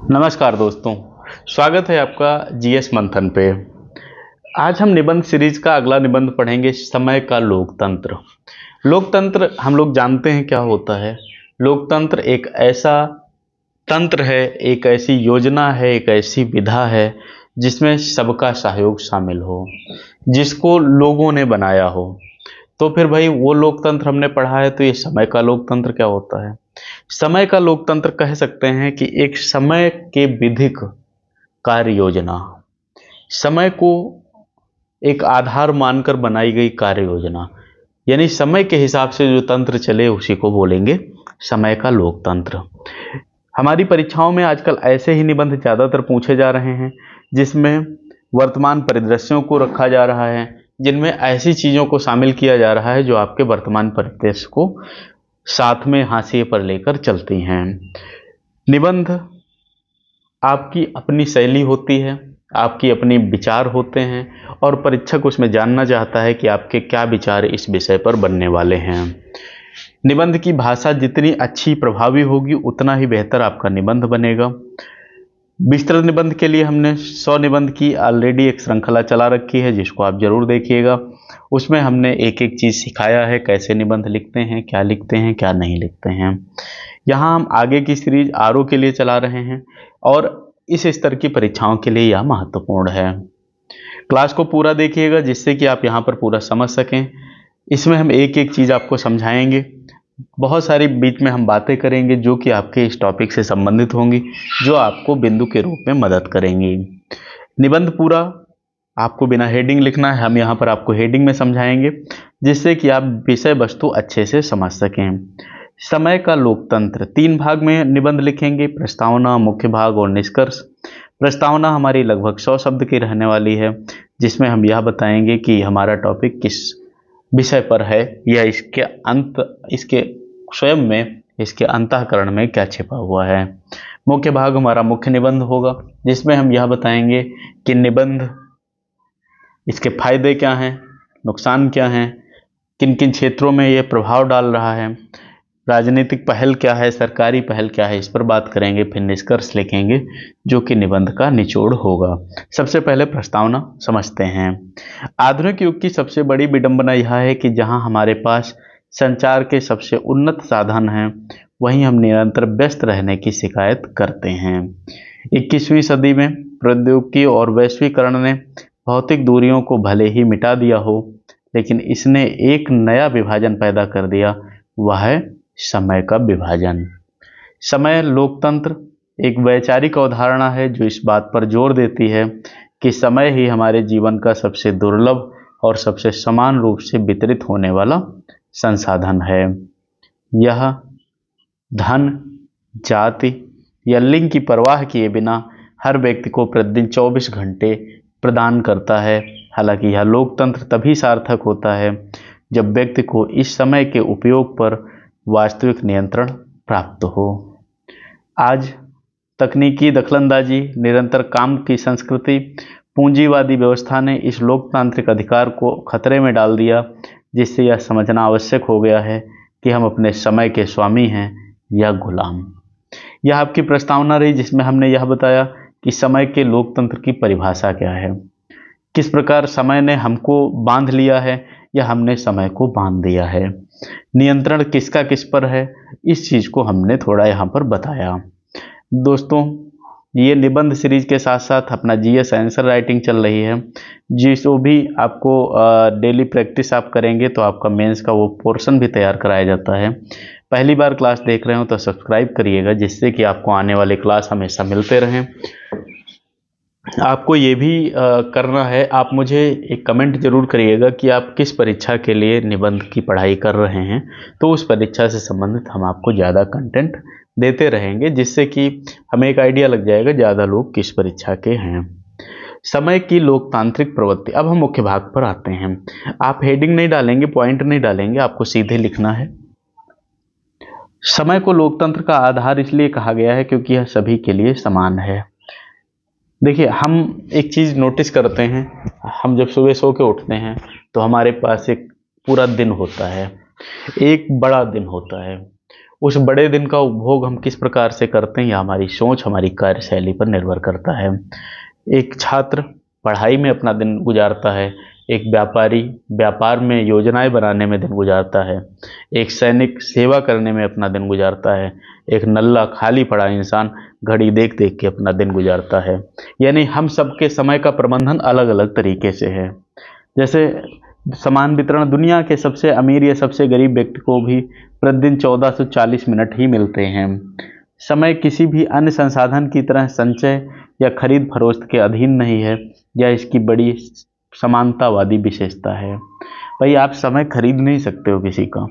नमस्कार दोस्तों, स्वागत है आपका जीएस मंथन पे। आज हम निबंध सीरीज का अगला निबंध पढ़ेंगे, समय का लोकतंत्र। लोकतंत्र हम लोग जानते हैं क्या होता है। लोकतंत्र एक ऐसा तंत्र है, एक ऐसी योजना है, एक ऐसी विधा है जिसमें सबका सहयोग शामिल हो, जिसको लोगों ने बनाया हो। तो फिर भाई वो लोकतंत्र हमने पढ़ा है, तो ये समय का लोकतंत्र क्या होता है? समय का लोकतंत्र कह सकते हैं कि एक समय के विधिक कार्य योजना, समय को एक आधार मानकर बनाई गई कार्य योजना, यानी समय के हिसाब से जो तंत्र चले उसी को बोलेंगे समय का लोकतंत्र। हमारी परीक्षाओं में आजकल ऐसे ही निबंध ज़्यादातर पूछे जा रहे हैं जिसमें वर्तमान परिदृश्यों को रखा जा रहा है, जिनमें ऐसी चीज़ों को शामिल किया जा रहा है जो आपके वर्तमान परिदृश्य को साथ में हाशिए पर लेकर चलती हैं। निबंध आपकी अपनी शैली होती है, आपकी अपनी विचार होते हैं और परीक्षक उसमें जानना चाहता है कि आपके क्या विचार इस विषय पर बनने वाले हैं। निबंध की भाषा जितनी अच्छी प्रभावी होगी उतना ही बेहतर आपका निबंध बनेगा। विस्तृत निबंध के लिए हमने 100 निबंध की ऑलरेडी एक श्रृंखला चला रखी है, जिसको आप जरूर देखिएगा। उसमें हमने एक एक चीज़ सिखाया है, कैसे निबंध लिखते हैं, क्या नहीं लिखते हैं। यहाँ हम आगे की सीरीज आरओ के लिए चला रहे हैं और इस स्तर की परीक्षाओं के लिए यह महत्वपूर्ण है। क्लास को पूरा देखिएगा जिससे कि आप यहाँ पर पूरा समझ सकें। इसमें हम एक एक चीज़ आपको समझाएंगे, बहुत सारी बीच में हम बातें करेंगे जो कि आपके इस टॉपिक से संबंधित होंगी, जो आपको बिंदु के रूप में मदद करेंगी। निबंध पूरा आपको बिना हेडिंग लिखना है, हम यहाँ पर आपको हेडिंग में समझाएंगे जिससे कि आप विषय वस्तु अच्छे से समझ सकें। समय का लोकतंत्र 3 भाग में निबंध लिखेंगे, प्रस्तावना, मुख्य भाग और निष्कर्ष। प्रस्तावना हमारी लगभग 100 शब्द की रहने वाली है, जिसमें हम यह बताएंगे कि हमारा टॉपिक किस विषय पर है या इसके स्वयं में, इसके अंतःकरण में क्या छिपा हुआ है। मुख्य भाग हमारा मुख्य निबंध होगा, जिसमें हम यह बताएंगे कि निबंध, इसके फायदे क्या हैं, नुकसान क्या हैं, किन किन क्षेत्रों में ये प्रभाव डाल रहा है, राजनीतिक पहल क्या है, सरकारी पहल क्या है, इस पर बात करेंगे। फिर निष्कर्ष लिखेंगे जो कि निबंध का निचोड़ होगा। सबसे पहले प्रस्तावना समझते हैं। आधुनिक युग की सबसे बड़ी विडंबना यह है कि जहां हमारे पास संचार के सबसे उन्नत साधन हैं, वहीं हम निरंतर व्यस्त रहने की शिकायत करते हैं। 21वीं सदी में प्रौद्योगिकी और वैश्वीकरण ने भौतिक दूरियों को भले ही मिटा दिया हो, लेकिन इसने एक नया विभाजन पैदा कर दिया, वह है समय का विभाजन। समय लोकतंत्र एक वैचारिक अवधारणा है जो इस बात पर जोर देती है कि समय ही हमारे जीवन का सबसे दुर्लभ और सबसे समान रूप से वितरित होने वाला संसाधन है। यह धन, जाति या लिंग की परवाह किए बिना हर व्यक्ति को प्रतिदिन 24 घंटे प्रदान करता है। हालांकि यह लोकतंत्र तभी सार्थक होता है जब व्यक्ति को इस समय के उपयोग पर वास्तविक नियंत्रण प्राप्त हो। आज तकनीकी दखलंदाजी, निरंतर काम की संस्कृति, पूंजीवादी व्यवस्था ने इस लोकतांत्रिक अधिकार को खतरे में डाल दिया, जिससे यह समझना आवश्यक हो गया है कि हम अपने समय के स्वामी हैं या गुलाम। यह आपकी प्रस्तावना रही जिसमें हमने यह बताया कि समय के लोकतंत्र की परिभाषा क्या है, किस प्रकार समय ने हमको बांध लिया है या हमने समय को बांध दिया है, नियंत्रण किसका किस पर है, इस चीज़ को हमने थोड़ा यहाँ पर बताया। दोस्तों, ये निबंध सीरीज के साथ साथ अपना जीएस आंसर राइटिंग चल रही है, जिसको भी आपको डेली प्रैक्टिस आप करेंगे तो आपका मेंस का वो पोर्शन भी तैयार कराया जाता है। पहली बार क्लास देख रहे हो तो सब्सक्राइब करिएगा, जिससे कि आपको आने वाले क्लास हमेशा मिलते रहें। आपको ये भी करना है, आप मुझे एक कमेंट जरूर करिएगा कि आप किस परीक्षा के लिए निबंध की पढ़ाई कर रहे हैं, तो उस परीक्षा से संबंधित हम आपको ज़्यादा कंटेंट देते रहेंगे, जिससे कि हमें एक आइडिया लग जाएगा ज़्यादा लोग किस परीक्षा के हैं। समय की लोकतांत्रिक प्रवृत्ति। अब हम मुख्य भाग पर आते हैं। आप हेडिंग नहीं डालेंगे, पॉइंट नहीं डालेंगे, आपको सीधे लिखना है। समय को लोकतंत्र का आधार इसलिए कहा गया है क्योंकि यह सभी के लिए समान है। देखिए, हम एक चीज़ नोटिस करते हैं, हम जब सुबह सो के उठते हैं तो हमारे पास एक पूरा दिन होता है, एक बड़ा दिन होता है। उस बड़े दिन का उपभोग हम किस प्रकार से करते हैं, या हमारी सोच, हमारी कार्यशैली पर निर्भर करता है। एक छात्र पढ़ाई में अपना दिन गुजारता है, एक व्यापारी व्यापार में योजनाएं बनाने में दिन गुजारता है, एक सैनिक सेवा करने में अपना दिन गुजारता है, एक नल्ला खाली पड़ा इंसान घड़ी देख देख के अपना दिन गुजारता है। यानी हम सबके समय का प्रबंधन अलग अलग तरीके से है। जैसे समान वितरण, दुनिया के सबसे अमीर या सबसे गरीब व्यक्ति को भी प्रतिदिन 1440 मिनट ही मिलते हैं। समय किसी भी अन्य संसाधन की तरह संचय या खरीद फरोख्त के अधीन नहीं है, यह इसकी बड़ी समानतावादी विशेषता है। भाई आप समय खरीद नहीं सकते हो किसी का,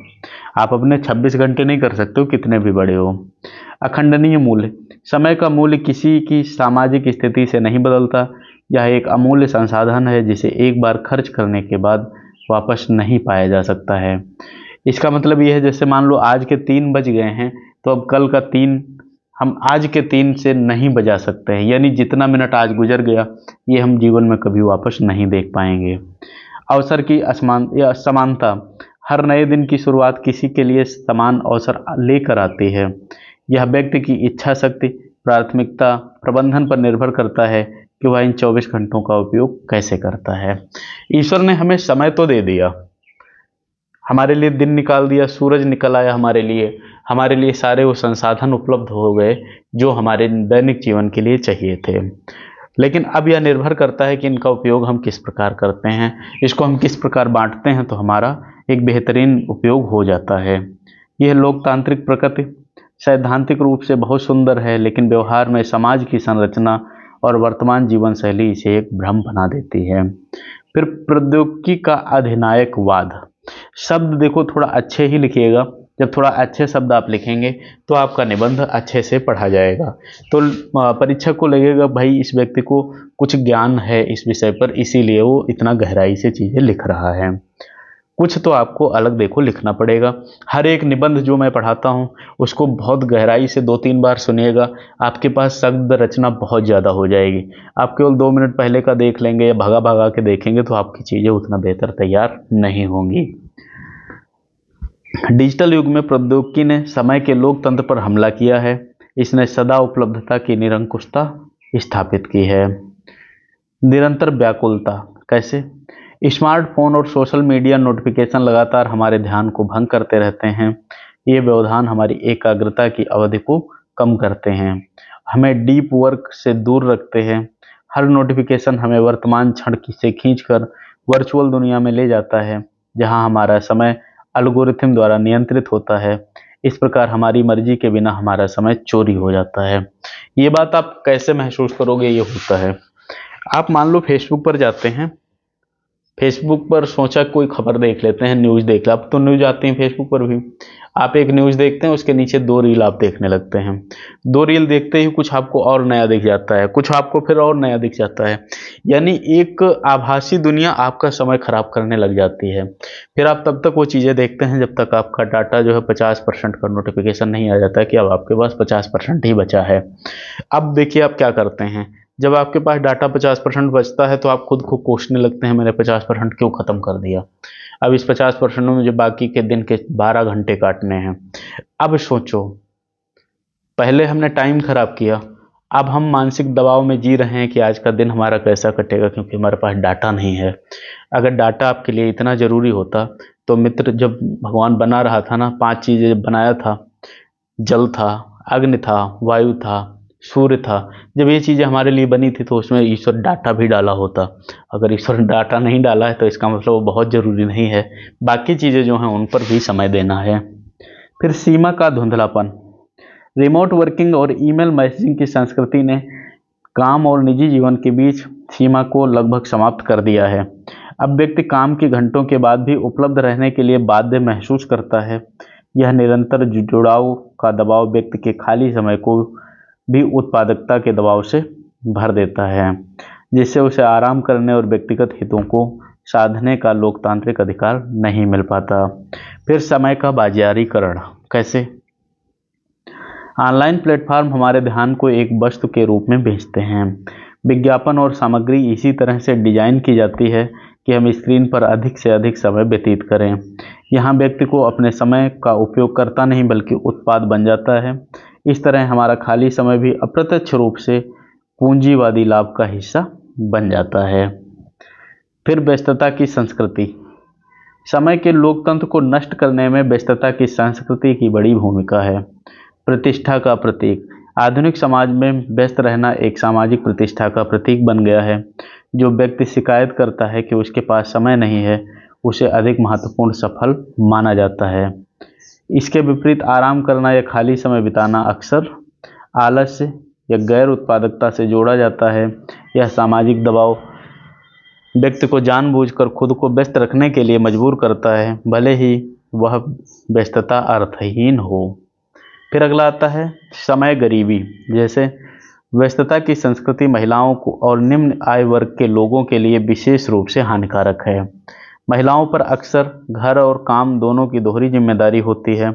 आप अपने 26 घंटे नहीं कर सकते हो कितने भी बड़े हो। अखंडनीय मूल्य, समय का मूल्य किसी की सामाजिक स्थिति से नहीं बदलता। यह एक अमूल्य संसाधन है जिसे एक बार खर्च करने के बाद वापस नहीं पाया जा सकता है। इसका मतलब यह है, जैसे मान लो आज के 3 बज गए हैं, तो अब कल का 3 हम आज के 3 से नहीं बजा सकते हैं। यानी जितना मिनट आज गुजर गया, ये हम जीवन में कभी वापस नहीं देख पाएंगे। अवसर की असमान या समानता, हर नए दिन की शुरुआत किसी के लिए समान अवसर लेकर आती है। यह व्यक्ति की इच्छा शक्ति, प्राथमिकता, प्रबंधन पर निर्भर करता है कि वह इन 24 घंटों का उपयोग कैसे करता है। ईश्वर ने हमें समय तो दे दिया, हमारे लिए दिन निकाल दिया, सूरज निकल आया हमारे लिए सारे वो संसाधन उपलब्ध हो गए जो हमारे दैनिक जीवन के लिए चाहिए थे। लेकिन अब यह निर्भर करता है कि इनका उपयोग हम किस प्रकार करते हैं, इसको हम किस प्रकार बांटते हैं, तो हमारा एक बेहतरीन उपयोग हो जाता है। यह लोकतांत्रिक प्रकृति सैद्धांतिक रूप से बहुत सुंदर है, लेकिन व्यवहार में समाज की संरचना और वर्तमान जीवन शैली इसे एक भ्रम बना देती है। फिर प्रौद्योगिकी का अधिनायकवाद, शब्द देखो थोड़ा अच्छे ही लिखिएगा, जब थोड़ा अच्छे शब्द आप लिखेंगे तो आपका निबंध अच्छे से पढ़ा जाएगा। तो परीक्षक को लगेगा भाई इस व्यक्ति को कुछ ज्ञान है इस विषय पर, इसीलिए वो इतना गहराई से चीज़ें लिख रहा है। कुछ तो आपको अलग देखो लिखना पड़ेगा। हर एक निबंध जो मैं पढ़ाता हूँ उसको बहुत गहराई से 2-3 बार सुनिएगा, आपके पास शब्द रचना बहुत ज़्यादा हो जाएगी। आप केवल 2 मिनट पहले का देख लेंगे या भगा भगा के देखेंगे तो आपकी चीज़ें उतना बेहतर तैयार नहीं होंगी। डिजिटल युग में प्रौद्योगिकी ने समय के लोकतंत्र पर हमला किया है। इसने सदा उपलब्धता की निरंकुशता स्थापित की है। निरंतर व्याकुलता, कैसे? स्मार्टफोन और सोशल मीडिया नोटिफिकेशन लगातार हमारे ध्यान को भंग करते रहते हैं। ये व्यवधान हमारी एकाग्रता की अवधि को कम करते हैं, हमें डीप वर्क से दूर रखते हैं। हर नोटिफिकेशन हमें वर्तमान क्षण से खींचकर वर्चुअल दुनिया में ले जाता है, जहां हमारा समय एल्गोरिथम द्वारा नियंत्रित होता है। इस प्रकार हमारी मर्जी के बिना हमारा समय चोरी हो जाता है। ये बात आप कैसे महसूस करोगे? ये होता है, आप मान लो फेसबुक पर जाते हैं, फेसबुक पर सोचा कोई खबर देख लेते हैं, न्यूज़ देख ले, अब तो न्यूज़ आती है फेसबुक पर भी। आप एक न्यूज़ देखते हैं, उसके नीचे 2 रील आप देखने लगते हैं। 2 रील देखते ही कुछ आपको और नया दिख जाता है, कुछ आपको फिर और नया दिख जाता है। यानी एक आभासी दुनिया आपका समय खराब करने लग जाती है। फिर आप तब तक वो चीज़ें देखते हैं जब तक आपका डाटा जो है 50% का नोटिफिकेशन नहीं आ जाता है कि अब आपके पास 50% ही बचा है। अब देखिए आप क्या करते हैं, जब आपके पास डाटा 50% बचता है तो आप खुद को कोसने लगते हैं, मैंने 50% क्यों ख़त्म कर दिया, अब इस 50% में मुझे बाकी के दिन के 12 घंटे काटने हैं। अब सोचो, पहले हमने टाइम खराब किया, अब हम मानसिक दबाव में जी रहे हैं कि आज का दिन हमारा कैसा कटेगा, क्योंकि हमारे पास डाटा नहीं है। अगर डाटा आपके लिए इतना ज़रूरी होता तो मित्र, जब भगवान बना रहा था ना, 5 चीज़ें जब बनाया था, जल था, अग्नि था, वायु था, सूर्य था, जब ये चीज़ें हमारे लिए बनी थी तो उसमें ईश्वर डाटा भी डाला होता। अगर ईश्वर डाटा नहीं डाला है तो इसका मतलब वो बहुत ज़रूरी नहीं है। बाकी चीज़ें जो हैं उन पर भी समय देना है। फिर सीमा का धुंधलापन, रिमोट वर्किंग और ईमेल मैसेजिंग की संस्कृति ने काम और निजी जीवन के बीच सीमा को लगभग समाप्त कर दिया है। अब व्यक्ति काम के घंटों के बाद भी उपलब्ध रहने के लिए बाध्य महसूस करता है। यह निरंतर जुड़ाव का दबाव व्यक्ति के खाली समय को भी उत्पादकता के दबाव से भर देता है, जिससे उसे आराम करने और व्यक्तिगत हितों को साधने का लोकतांत्रिक अधिकार नहीं मिल पाता। फिर समय का बाजारीकरण, कैसे? ऑनलाइन प्लेटफॉर्म हमारे ध्यान को एक वस्तु के रूप में बेचते हैं। विज्ञापन और सामग्री इसी तरह से डिजाइन की जाती है कि हम स्क्रीन पर अधिक से अधिक समय व्यतीत करें। यहाँ व्यक्ति को अपने समय का उपयोग करता नहीं बल्कि उत्पाद बन जाता है। इस तरह हमारा खाली समय भी अप्रत्यक्ष रूप से पूंजीवादी लाभ का हिस्सा बन जाता है। फिर व्यस्तता की संस्कृति। समय के लोकतंत्र को नष्ट करने में व्यस्तता की संस्कृति की बड़ी भूमिका है। प्रतिष्ठा का प्रतीक। आधुनिक समाज में व्यस्त रहना एक सामाजिक प्रतिष्ठा का प्रतीक बन गया है। जो व्यक्ति शिकायत करता है कि उसके पास समय नहीं है, उसे अधिक महत्वपूर्ण सफल माना जाता है। इसके विपरीत आराम करना या खाली समय बिताना अक्सर आलस्य या गैर उत्पादकता से जोड़ा जाता है। यह सामाजिक दबाव व्यक्ति को जानबूझकर खुद को व्यस्त रखने के लिए मजबूर करता है, भले ही वह व्यस्तता अर्थहीन हो। फिर अगला आता है समय गरीबी। जैसे व्यस्तता की संस्कृति महिलाओं को और निम्न आय वर्ग के लोगों के लिए विशेष रूप से हानिकारक है। महिलाओं पर अक्सर घर और काम दोनों की दोहरी जिम्मेदारी होती है,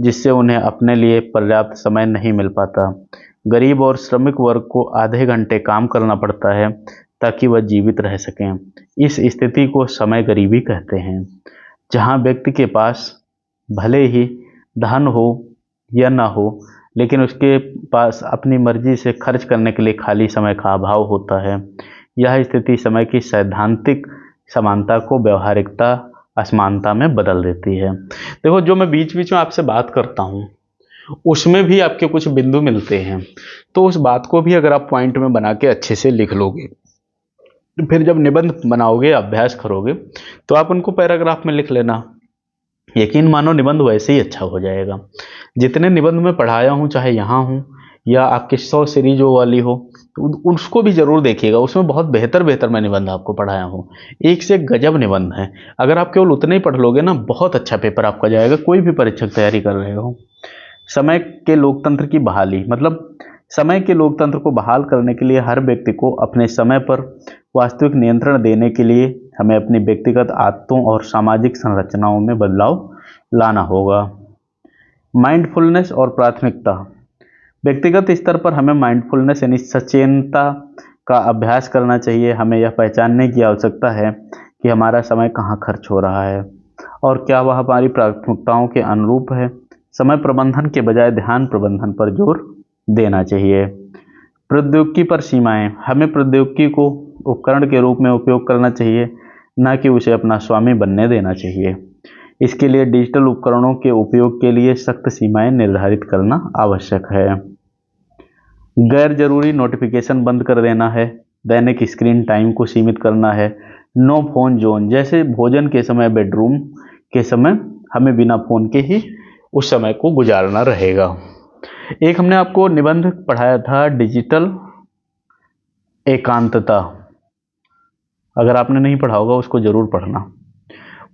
जिससे उन्हें अपने लिए पर्याप्त समय नहीं मिल पाता। गरीब और श्रमिक वर्ग को आधे घंटे काम करना पड़ता है ताकि वह जीवित रह सकें। इस स्थिति को समय गरीबी कहते हैं, जहां व्यक्ति के पास भले ही धन हो या ना हो, लेकिन उसके पास अपनी मर्जी से खर्च करने के लिए खाली समय का अभाव होता है। यह स्थिति समय की सैद्धांतिक समानता को व्यवहारिकता असमानता में बदल देती है। देखो, जो मैं बीच बीच में आपसे बात करता हूँ उसमें भी आपके कुछ बिंदु मिलते हैं, तो उस बात को भी अगर आप पॉइंट में बना के अच्छे से लिख लोगे, फिर जब निबंध बनाओगे, अभ्यास करोगे, तो आप उनको पैराग्राफ में लिख लेना। यकीन मानो निबंध वैसे ही अच्छा हो जाएगा। जितने निबंध में पढ़ाया हूँ, चाहे यहाँ हूँ या आपके 100 सीरीज वाली हो, उसको भी जरूर देखिएगा। उसमें बहुत बेहतर बेहतर मैं निबंध आपको पढ़ाया हूँ, एक से एक गजब निबंध है। अगर आप केवल उतने ही पढ़ लोगे ना, बहुत अच्छा पेपर आपका जाएगा, कोई भी परीक्षा की तैयारी कर रहे हो। समय के लोकतंत्र की बहाली, मतलब समय के लोकतंत्र को बहाल करने के लिए हर व्यक्ति को अपने समय पर वास्तविक नियंत्रण देने के लिए हमें अपनी व्यक्तिगत आदतों और सामाजिक संरचनाओं में बदलाव लाना होगा। माइंडफुलनेस और प्राथमिकता। व्यक्तिगत स्तर पर हमें माइंडफुलनेस यानी सचेतनता का अभ्यास करना चाहिए। हमें यह पहचानने की आवश्यकता है कि हमारा समय कहाँ खर्च हो रहा है और क्या वह हमारी प्राथमिकताओं के अनुरूप है। समय प्रबंधन के बजाय ध्यान प्रबंधन पर जोर देना चाहिए। प्रौद्योगिकी पर सीमाएं। हमें प्रौद्योगिकी को उपकरण के रूप में उपयोग करना चाहिए, न कि उसे अपना स्वामी बनने देना चाहिए। इसके लिए डिजिटल उपकरणों के उपयोग के लिए सख्त सीमाएं निर्धारित करना आवश्यक है। गैर जरूरी नोटिफिकेशन बंद कर देना है। दैनिक स्क्रीन टाइम को सीमित करना है। नो फोन जोन, जैसे भोजन के समय, बेडरूम के समय हमें बिना फोन के ही उस समय को गुजारना रहेगा। एक हमने आपको निबंध पढ़ाया था डिजिटल एकांतता, अगर आपने नहीं पढ़ा होगा उसको जरूर पढ़ना।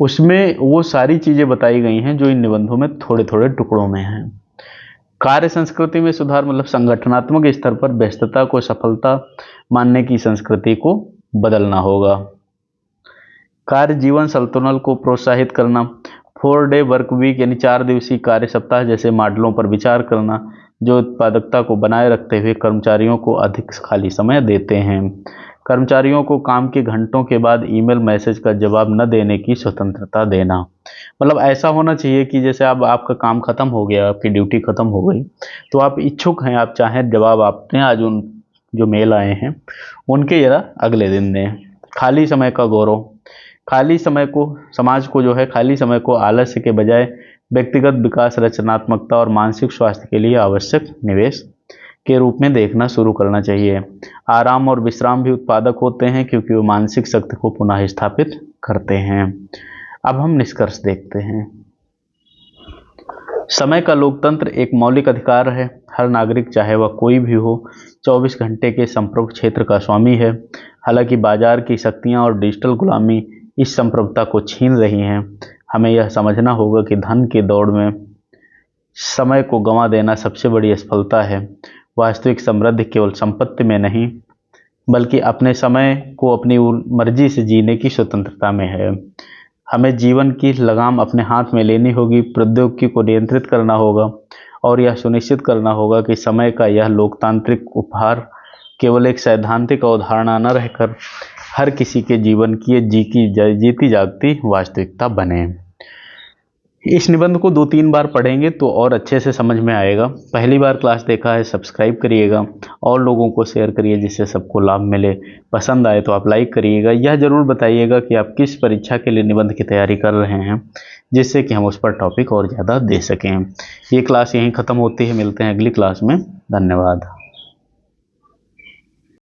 उसमें वो सारी चीजें बताई गई हैं जो इन निबंधों में थोड़े थोड़े टुकड़ों में हैं। कार्य संस्कृति में सुधार, मतलब संगठनात्मक स्तर पर व्यस्तता को सफलता मानने की संस्कृति को बदलना होगा। कार्य जीवन संतुलन को प्रोत्साहित करना। 4 डे वर्क वीक यानी 4 दिवसीय कार्य सप्ताह जैसे मॉडलों पर विचार करना, जो उत्पादकता को बनाए रखते हुए कर्मचारियों को अधिक खाली समय देते हैं। कर्मचारियों को काम के घंटों के बाद ईमेल मैसेज का जवाब न देने की स्वतंत्रता देना। मतलब ऐसा होना चाहिए कि जैसे अब आपका काम खत्म हो गया, आपकी ड्यूटी खत्म हो गई, तो आप इच्छुक हैं, आप चाहें जवाब आपने आज उन जो मेल आए हैं उनके जरा अगले दिन दें। खाली समय का गौरव। खाली समय को समाज को जो है खाली समय को आलस्य के बजाय व्यक्तिगत विकास, रचनात्मकता और मानसिक स्वास्थ्य के लिए आवश्यक निवेश के रूप में देखना शुरू करना चाहिए। आराम और विश्राम भी उत्पादक होते हैं क्योंकि वो मानसिक शक्ति को पुनः स्थापित करते हैं। अब हम निष्कर्ष देखते हैं। समय का लोकतंत्र एक मौलिक अधिकार है। हर नागरिक, चाहे वह कोई भी हो, 24 घंटे के संप्रभु क्षेत्र का स्वामी है। हालांकि बाजार की शक्तियां और डिजिटल गुलामी इस संप्रभुता को छीन रही हैं, हमें यह समझना होगा कि धन की दौड़ में समय को गंवा देना सबसे बड़ी असफलता है। वास्तविक समृद्धि केवल संपत्ति में नहीं, बल्कि अपने समय को अपनी मर्जी से जीने की स्वतंत्रता में है। हमें जीवन की लगाम अपने हाथ में लेनी होगी, प्रौद्योगिकी को नियंत्रित करना होगा और यह सुनिश्चित करना होगा कि समय का यह लोकतांत्रिक उपहार केवल एक सैद्धांतिक अवधारणा न रहकर हर किसी के जीवन की ये जीती जागती वास्तविकता बने। इस निबंध को 2-3 बार पढ़ेंगे तो और अच्छे से समझ में आएगा। पहली बार क्लास देखा है सब्सक्राइब करिएगा और लोगों को शेयर करिए जिससे सबको लाभ मिले। पसंद आए तो आप लाइक करिएगा। यह ज़रूर बताइएगा कि आप किस परीक्षा के लिए निबंध की तैयारी कर रहे हैं, जिससे कि हम उस पर टॉपिक और ज़्यादा दे सकें। ये क्लास यहीं ख़त्म होती है, मिलते हैं अगली क्लास में। धन्यवाद।